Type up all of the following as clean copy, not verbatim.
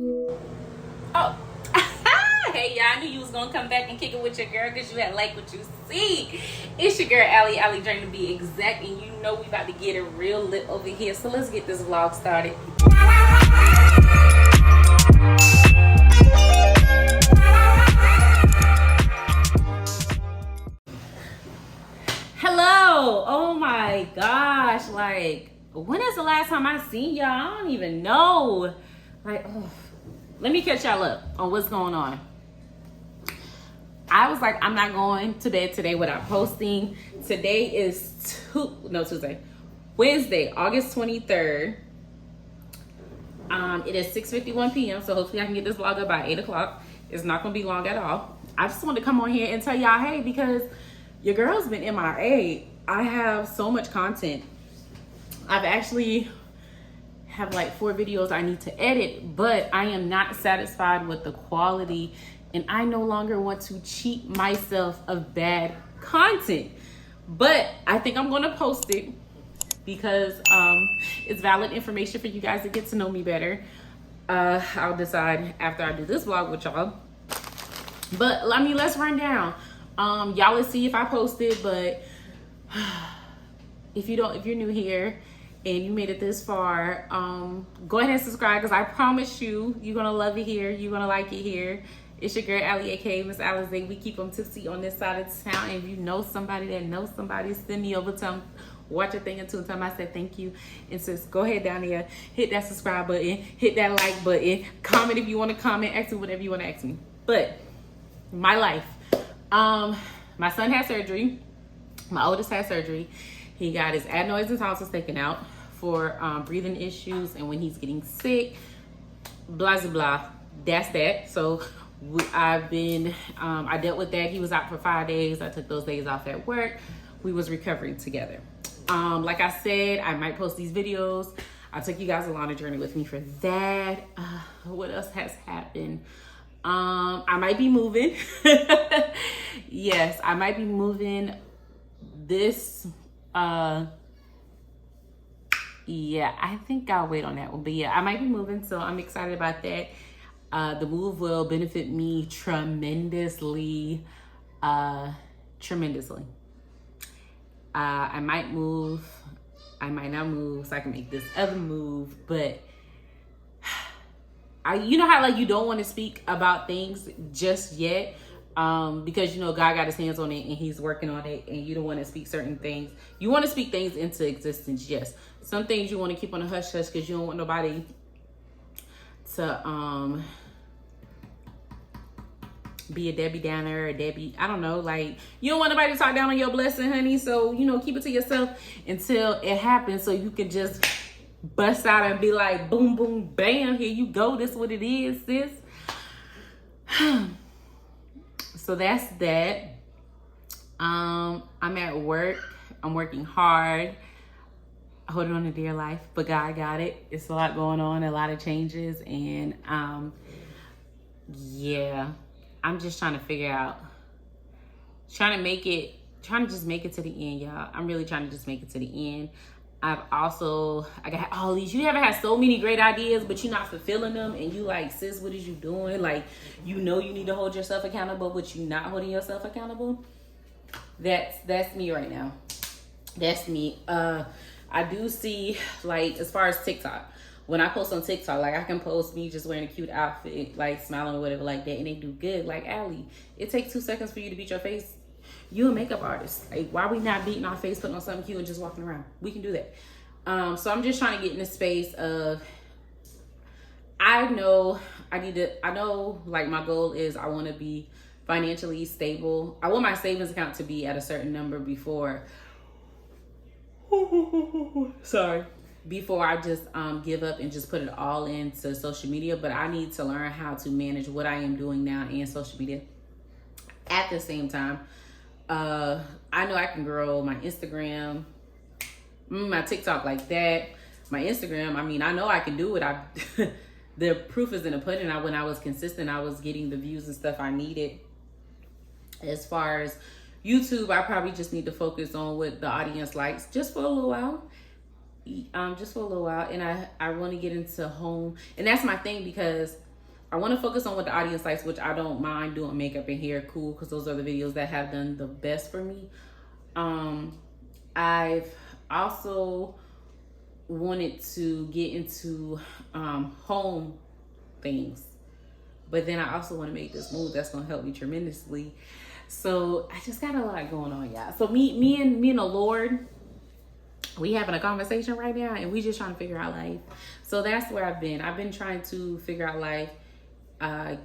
Oh, hey y'all, I knew you was gonna come back and kick it with your girl because you had like what you see. It's your girl Allie Dream to be exact, and you know we about to get it real lit over here. So let's get this vlog started. Hello. Oh my gosh, like when is the last time I seen y'all? I don't even know. Like, oh. Let me catch y'all up on what's going on. I was like, I'm not going to bed today without posting. Today is Wednesday, August 23rd. It is 6:51 p.m. So hopefully I can get this vlog up by 8 o'clock. It's not gonna be long at all. I just wanted to come on here and tell y'all, hey, because your girl's been MIA. I have so much content. I've actually have like 4 videos I need to edit, but I am not satisfied with the quality, and I no longer want to cheat myself of bad content. But I think I'm gonna post it because it's valid information for you guys to get to know me better. I'll decide after I do this vlog with y'all. But let's run down. Y'all let's see if I post it, but if you're new here and you made it this far, go ahead and subscribe, because I promise you're gonna love it here. You're gonna like it here. It's your girl Allie, aka Miss Alizé. We keep them tipsy on this side of town. And if you know somebody that knows somebody, send me over to them. Watch a thing or two and tell them I said thank you. And sis, go ahead down there, hit that subscribe button, hit that like button, comment if you want to comment, ask me whatever you want to ask me. But my life, my son had surgery. My oldest had surgery. He got his adenoids and tonsils taken out for breathing issues, and when he's getting sick, blah, blah, blah. That's that. So I dealt with that. He was out for 5 days. I took those days off at work. We was recovering together. Like I said, I might post these videos. I took you guys along the journey with me for that. What else has happened? I might be moving. Yes, I might be moving this yeah, I think I'll wait on that one. But yeah, I might be moving, so I'm excited about that. The move will benefit me tremendously. I might move, I might not move, so I can make this other move. But you know how like you don't want to speak about things just yet, because you know God got his hands on it and he's working on it, and you don't want to speak certain things. You want to speak things into existence, yes. Some things you want to keep on a hush hush because you don't want nobody to be a Debbie Downer or Debbie, I don't know, like you don't want nobody to talk down on your blessing, honey. So you know, keep it to yourself until it happens, so you can just bust out and be like boom boom bam, here you go, this what it is, sis. So that's that. I'm at work. I'm working hard, holding on to dear life, but God got it. It's a lot going on, a lot of changes, and yeah, I'm just trying to figure out, trying to just make it to the end, y'all. I'm really trying to just make it to the end. I got all these, you ever had so many great ideas, but you're not fulfilling them, and you like, sis, what is you doing? Like, you know you need to hold yourself accountable, but you're not holding yourself accountable. That's me right now. That's me. I do see, like, as far as TikTok, when I post on TikTok, like I can post me just wearing a cute outfit, like smiling or whatever like that, and they do good. Like, Allie, it takes 2 seconds for you to beat your face. You a makeup artist. Like, why are we not beating our face, putting on something cute and just walking around? We can do that. So I'm just trying to get in the space of, I know like my goal is I want to be financially stable. I want my savings account to be at a certain number before I just give up and just put it all into social media. But I need to learn how to manage what I am doing now in social media at the same time. I know I can grow my Instagram, my TikTok like that. My Instagram, I mean, I know I can do it. The proof is in the pudding. When I was consistent, I was getting the views and stuff I needed. As far as YouTube, I probably just need to focus on what the audience likes just for a little while. And I want to get into home. And that's my thing, because I want to focus on what the audience likes, which I don't mind doing makeup and hair, cool, because those are the videos that have done the best for me. I've also wanted to get into home things, but then I also want to make this move that's going to help me tremendously. So I just got a lot going on, y'all. So me and the Lord, we having a conversation right now, and we just trying to figure out life. So that's where I've been trying to figure out life,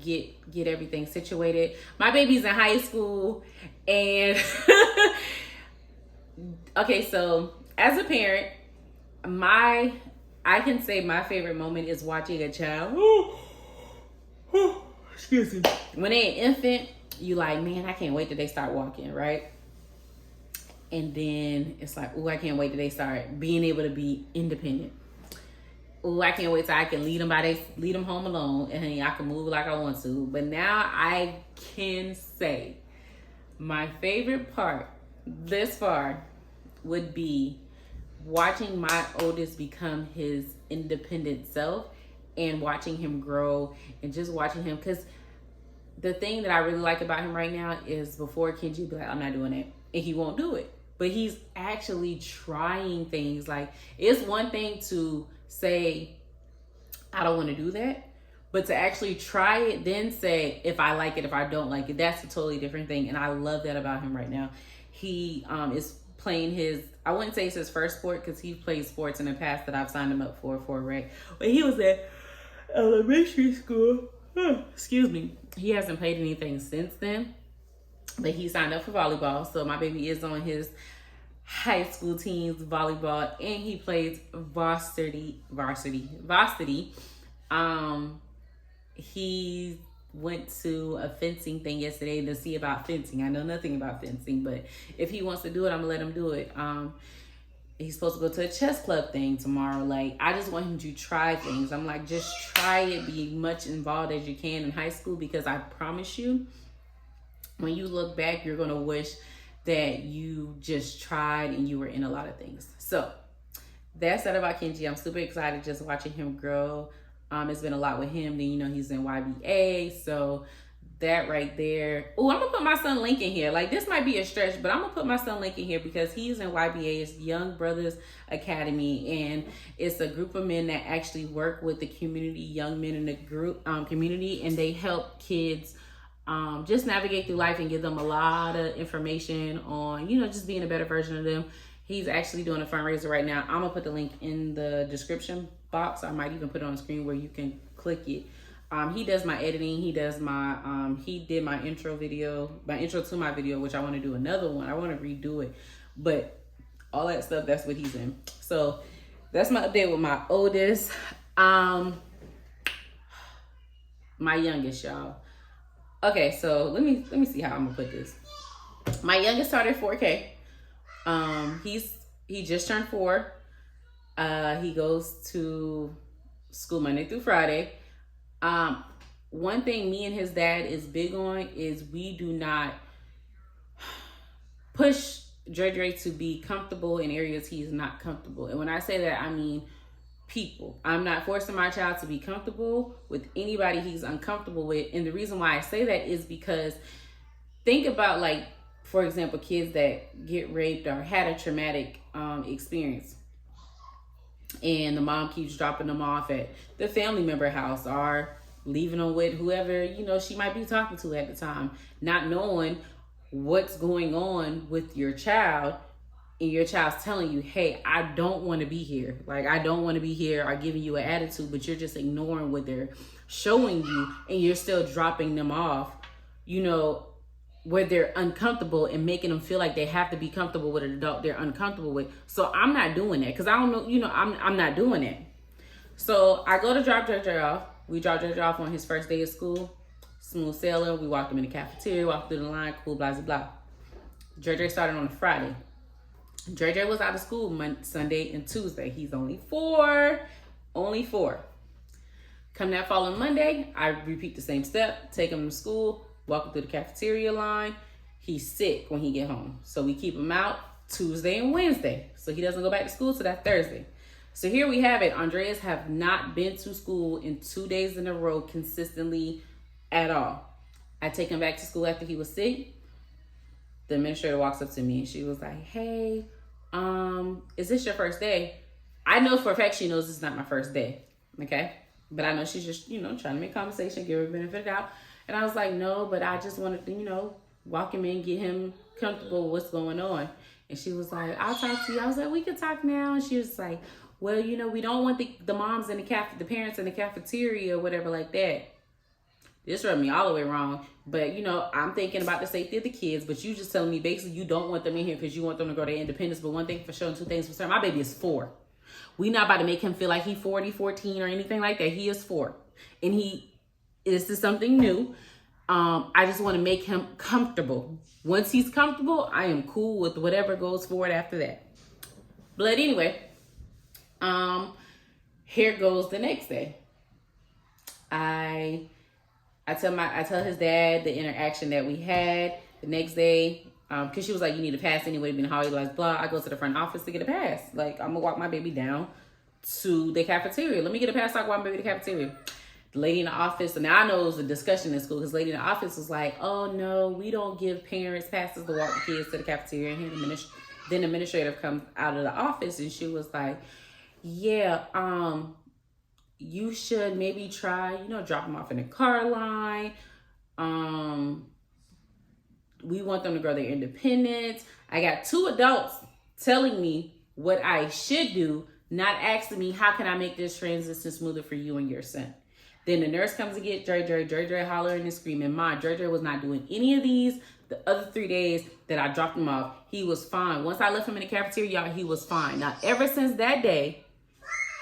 get everything situated. My baby's in high school, and okay, so as a parent, I can say my favorite moment is watching a child. Excuse me. When they're an infant, you like, man, I can't wait till they start walking, right? And then it's like, oh, I can't wait till they start being able to be independent. Oh, I can't wait till I can lead them home alone, and I can move like I want to. But now I can say my favorite part this far would be watching my oldest become his independent self and watching him grow and just watching him. Because the thing that I really like about him right now is before Kenji would be like, I'm not doing that, and he won't do it. But he's actually trying things. Like, it's one thing to say, I don't want to do that, but to actually try it, then say, if I like it, if I don't like it, that's a totally different thing. And I love that about him right now. He is playing his, I wouldn't say it's his first sport, because he played sports in the past that I've signed him up for rec. But he was at elementary school. Excuse me. He hasn't played anything since then, but he signed up for volleyball. So my baby is on his high school teams volleyball, and he plays varsity. He went to a fencing thing yesterday to see about fencing. I know nothing about fencing, but if he wants to do it, I'm gonna let him do it. He's supposed to go to a chess club thing tomorrow. Like, I just want him to try things. I'm like, just try it, be much involved as you can in high school, because I promise you, when you look back, you're gonna wish that you just tried and you were in a lot of things. So that's that about Kenji. I'm super excited just watching him grow. It's been a lot with him. Then, you know, he's in YBA, so that right there. Oh, I'm gonna put my son Link in here. Like, this might be a stretch, but I'm gonna put my son Link in here because he's in YBA. It's Young Brothers Academy, and it's a group of men that actually work with the community, young men in the group community, and they help kids just navigate through life and give them a lot of information on, you know, just being a better version of them. He's actually doing a fundraiser right now. I'm gonna put the link in the description box. I might even put it on the screen where you can click it. He does my editing. He does my, he did my intro to my video, which I want to do another one. I want to redo it, but all that stuff, that's what he's in. So that's my update with my oldest. My youngest, y'all. Okay, so let me see how I'm gonna put this. My youngest started 4K. He just turned 4. He goes to school Monday through Friday. One thing me and his dad is big on is we do not push Dre to be comfortable in areas he's not comfortable. And when I say that, I mean people. I'm not forcing my child to be comfortable with anybody he's uncomfortable with. And the reason why I say that is because think about, like, for example, kids that get raped or had a traumatic experience, and the mom keeps dropping them off at the family member house or leaving them with whoever, you know, she might be talking to at the time, not knowing what's going on with your child, and your child's telling you, hey, I don't want to be here. Like, I don't want to be here, or giving you an attitude, but you're just ignoring what they're showing you, and you're still dropping them off, you know, where they're uncomfortable and making them feel like they have to be comfortable with an adult they're uncomfortable with. So I'm not doing that, because I don't know, you know, I'm not doing that. So I go to drop JJ off. We dropped JJ off on his first day of school. Smooth sailing. We walked him in the cafeteria, walked through the line, cool, blah, blah, blah. JJ started on a Friday. JJ was out of school Sunday and Tuesday. He's only 4. Only 4. Come that following Monday, I repeat the same step. Take him to school, walk him through the cafeteria line. He's sick when he get home. So we keep him out Tuesday and Wednesday. So he doesn't go back to school till that Thursday. So here we have it. Andreas have not been to school in 2 days in a row consistently at all. I take him back to school after he was sick. The administrator walks up to me and she was like, hey, is this your first day? I know for a fact she knows it's not my first day. Okay. But I know she's just, trying to make conversation, give her the benefit of the doubt. And I was like, no, but I just wanted to, walk him in, get him comfortable with what's going on. And she was like, I'll talk to you. I was like, we can talk now. And she was like, well, we don't want the moms in the parents in the cafeteria or whatever like that. This rubbed me all the way wrong. But, I'm thinking about the safety of the kids. But you just telling me basically you don't want them in here because you want them to grow their independence. But one thing for sure and two things for certain. My baby is 4. We not about to make him feel like he's 40, 14 or anything like that. He is 4. And this is something new. I just want to make him comfortable. Once he's comfortable, I am cool with whatever goes forward after that. But anyway, here goes the next day. I tell his dad the interaction that we had the next day. Because she was like, you need a pass anyway, been Holly, blah. I go to the front office to get a pass. Like, I'm gonna walk my baby down to the cafeteria. Let me get a pass so I can walk my baby to the cafeteria. The lady in the office, and now I know it was a discussion in school because the lady in the office was like, oh no, we don't give parents passes to walk the kids to the cafeteria. And then the administrator comes out of the office and she was like, yeah, you should maybe try, drop them off in the car line. We want them to grow their independence. I got 2 adults telling me what I should do, not asking me, how can I make this transition smoother for you and your son? Then the nurse comes to get Dre hollering and screaming. Dre was not doing any of these. The other 3 days that I dropped him off, he was fine. Once I left him in the cafeteria, y'all, he was fine. Now, ever since that day,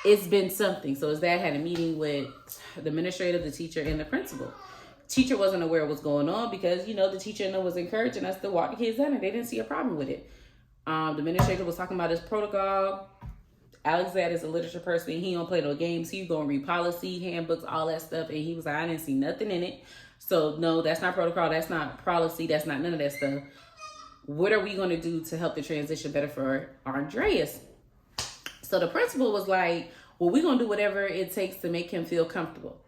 it's been something. So his dad had a meeting with the administrator, the teacher, and the principal. Teacher wasn't aware of what's going on because, the teacher was encouraging us to walk the kids down and they didn't see a problem with it. The administrator was talking about his protocol. Alexander is a literature person. He don't play no games. He's going to read policy, handbooks, all that stuff. And he was like, I didn't see nothing in it. So no, that's not protocol. That's not policy. That's not none of that stuff. What are we going to do to help the transition better for Andreas? So the principal was like, well, we're going to do whatever it takes to make him feel comfortable.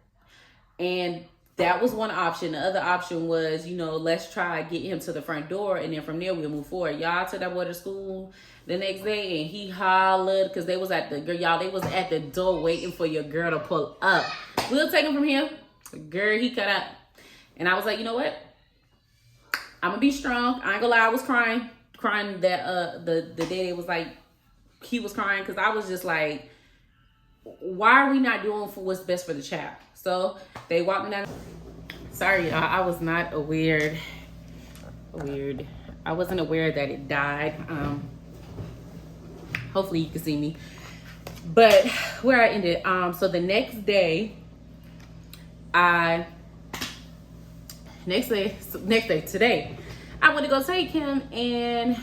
And that was one option. The other option was, let's try get him to the front door. And then from there, we'll move forward. Y'all took that boy to school the next day and he hollered because they was at the door waiting for your girl to pull up. We'll take him from here. Girl, he cut up. And I was like, you know what? I'm going to be strong. I ain't gonna lie. I was crying that the day it was like, he was crying because I was just like, why are we not doing for what's best for the child? So they walked me down. Sorry, y'all. I was not aware. I wasn't aware that it died. Hopefully you can see me. But where I ended. So the next day, today, I went to go take him, and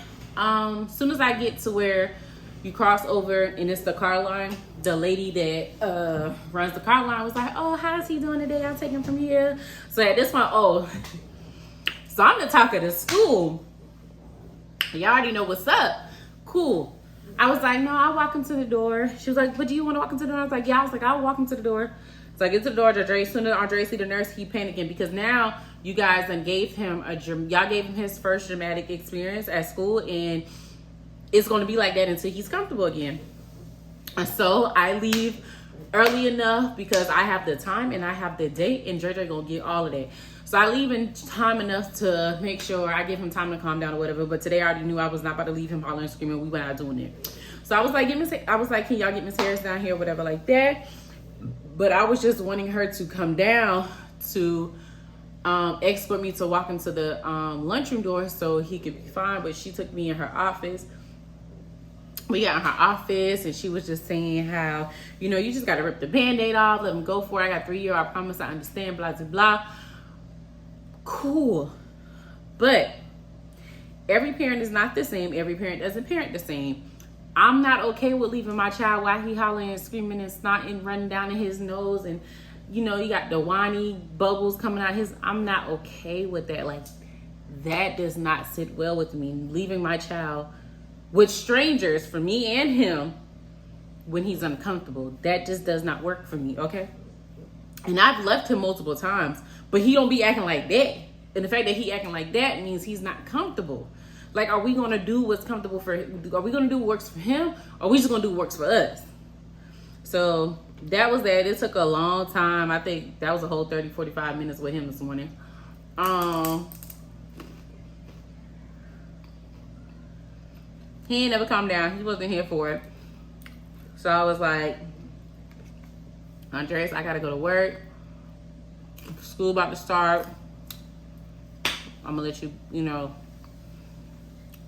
soon as I get to where you cross over and it's the car line, the lady that runs the car line was like, oh, how's he doing today? I'll take him from here. So at this point, so I'm the talk of the school. Y'all already know what's up. Cool. I was like, no, I'll walk him to the door. She was like, but do you want to walk him to the door? I was like, yeah. I was like, I'll walk him to the door. So I get to the door, as soon as Andre see the nurse, he panicking because now you guys then gave him his first dramatic experience at school, and it's going to be like that until he's comfortable again. And so I leave early enough because I have the time and I have the date, and JJ gonna get all of that. So I leave in time enough to make sure I give him time to calm down or whatever. But today I already knew I was not about to leave him hollering and screaming. We went out doing it. So I was like, can y'all get Miss Harris down here, whatever like that. But I was just wanting her to come down to escort me to walk into the lunchroom door so he could be fine. But she took me in her office. We got in her office and she was just saying how, you just got to rip the Band-Aid off, let him go for it. I got 3 years, I promise, I understand, blah, blah, blah. Cool. But every parent is not the same. Every parent doesn't parent the same. I'm not okay with leaving my child while he hollering and screaming and snotting running down in his nose, and you got the whiny bubbles coming out I'm not okay with that. Like, that does not sit well with me, leaving my child with strangers, for me and him, when he's uncomfortable. That just does not work for me, okay? And I've left him multiple times, but he don't be acting like that. And the fact that he acting like that means he's not comfortable. Like, are we gonna do what's comfortable for him? Are we gonna do what works for him? Or are we just gonna do what works for us? So that was that. It took a long time. I think that was a whole 30, 45 minutes with him this morning. He ain't never calmed down. He wasn't here for it. So I was like, Andres, I gotta go to work. School about to start. I'm gonna let you, you know,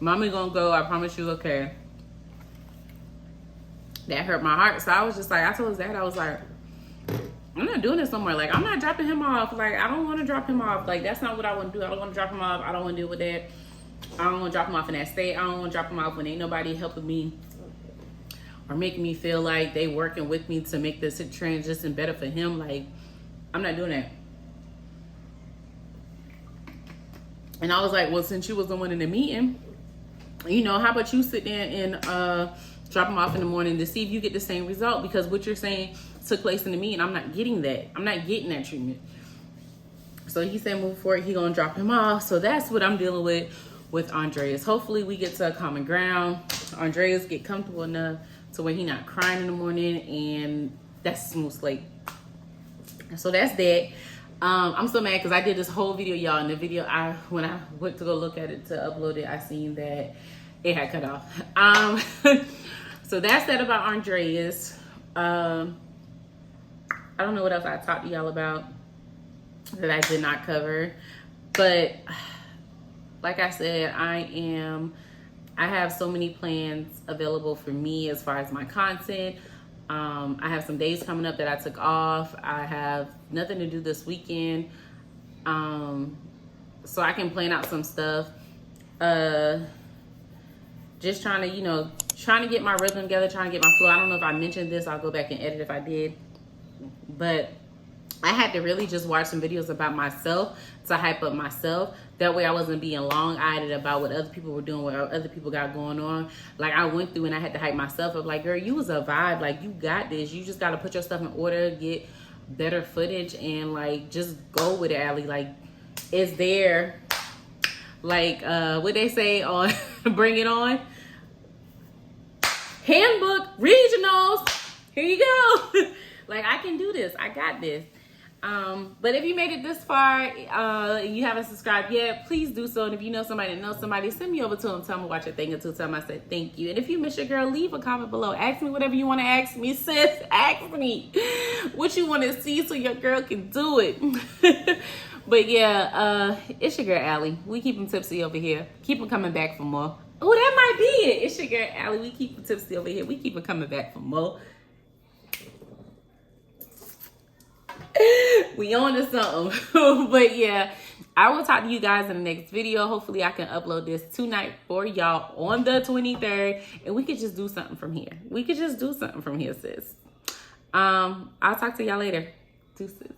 Mommy gonna go, I promise you, okay. That hurt my heart. So I was just like, I told his dad, I was like, I'm not doing this no more. Like, I'm not dropping him off. Like, I don't want to drop him off. Like, that's not what I want to do. I don't want to drop him off. I don't want to deal with that. I don't want to drop him off in that state. I don't want to drop him off when ain't nobody helping me or making me feel like they working with me to make this transition better for him. Like, I'm not doing that. And I was like, well, since you was the one in the meeting, you know, how about you sit there and drop him off in the morning to see if you get the same result? Because what you're saying took place in the meeting. I'm not getting that. I'm not getting that treatment. So he said move forward. He gonna drop him off. So that's what I'm dealing with Andreas. Hopefully we get to a common ground. Andreas get comfortable enough to where he not crying in the morning, and that's smooth slate. So that's that. I'm so mad because I did this whole video, y'all. In the video, when I went to go look at it to upload it, I seen that it had cut off. So that's that about Andreas. I don't know what else I talked to y'all about that I did not cover, but like I said, I have so many plans available for me as far as my content. I have some days coming up that I took off. I have nothing to do this weekend. So I can plan out some stuff. Just trying to, you know, trying to get my rhythm together, trying to get my flow. I don't know if I mentioned this. I'll go back and edit if I did. But I had to really just watch some videos about myself to hype up myself. That way I wasn't being long-eyed about what other people were doing, what other people got going on. Like, I went through and I had to hype myself up. Like, girl, you was a vibe. Like, you got this. You just got to put your stuff in order, get better footage, and, like, just go with it, Allie. Like, it's there. Like, what they say on Bring It On? Handbook, regionals. Here you go. Like, I can do this. I got this. But if you made it this far, you haven't subscribed yet, please do so. And if you know somebody that knows somebody, send me over to them. Tell them what you're thinking to. Tell them I said thank you. And if you miss your girl, leave a comment below. Ask me whatever you want to ask me, sis. Ask me what you want to see so your girl can do it. But yeah, it's your girl, Allie. We keep them tipsy over here. Keep them coming back for more. Oh, that might be it. It's your girl, Allie. We keep them tipsy over here. We keep them coming back for more. We on to something. But yeah, I will talk to you guys in the next video. Hopefully I can upload this tonight for y'all on the 23rd, and we could just do something from here. We could just do something from here, sis. I'll talk to y'all later. Deuces.